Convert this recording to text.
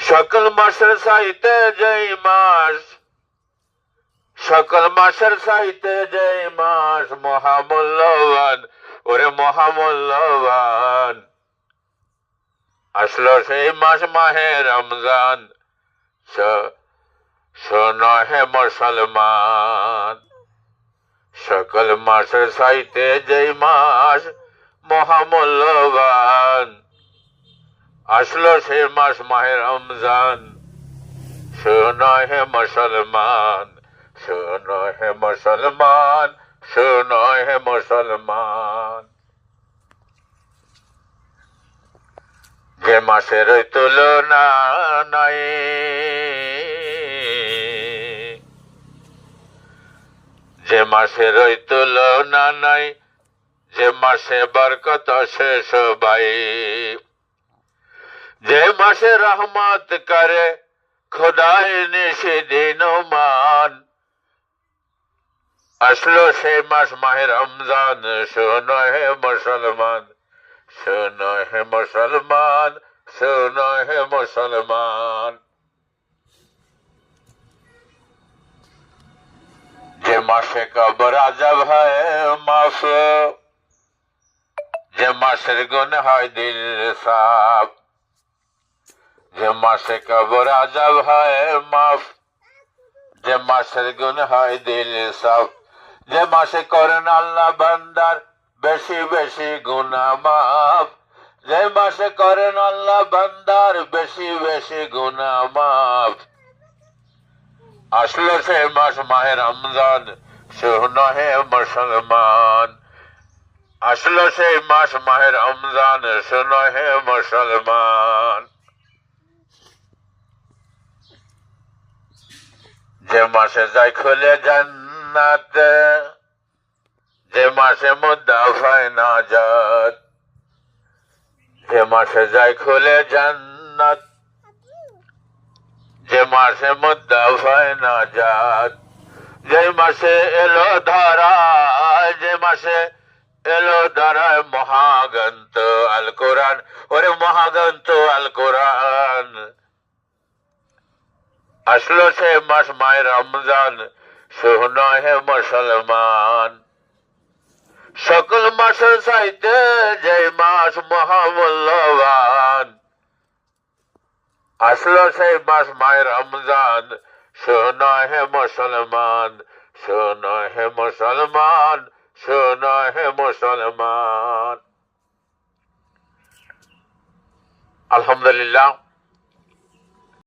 সকল মাসের চাইতে যেই মাস, সকল মাসের চাইতে যেই মাস মহামূল্যবান, ওরে মহামূল্যবান। আসলো সেই মাস মাহে রমজান, শোনো হে মুসলমান। সকল মাসের চাইতে যেই মাস মহামূল্যবান, আসলো সেই মাস মাহে রমজান। শোনো হে মুসলমান, শোনো হে মুসলমান, শোনো হে মুসলমান। যে মাসের তুলনা নাই, যে মাসের তুলনা নাই, যে মাসে বরকত শেষ ভাই, যে মাসে রহমত করে খোদাই নিশিদিন মান। আসলো সেই মাস মাহে রমজান, শোনো হে মুসলমান, শোনো হে মুসলমান, শোনো হে মুসলমান। যে মাসে কবর আযাব হয় মাফ, যে মাসের গুনাহ হয় দিল সাফ, যে মাসে কবর আযাব হয় মাফ, যে মাসের গুনাহ হয় দিল সাফ। যে মাসে করেন আল্লাহ বান্দার বেশি বেশি গুনাহ মাফ, যে মাসে করেন আল্লাহ বান্দার বেশি বেশি গুনাহ মাফ। আসলো সে মাস মাহে রমজান, শোনো হে মুসলমান। আসলো সেই মাস মাহে রমজান, শোনো হে মুসলমান। যে মাসে যায় খুলে জান্নাত, যে মাসে মুদাফায় নাজাত, যে মাসে যায় খুলে জান্নাত, যে মাসে মুদাফায় নাজাত। যে মাসে এলো ধরায়, যে মাসে এলো ধরায় মহাগ্রন্থ আল কোরআন, ওরে মহাগ্রন্থ আল কোরআন। আসলো সে মাস মাহে রমজান, শোনো হে মুসলমান। সকল মাসের চাইতে যে মাস মহামূল্যবান, আসলো সেই মাস মাহে রমজান, শোনো হে মুসলমান, শোনো হে মুসলমান, শোনো হে মুসলমান। আলহামদুলিল্লাহ।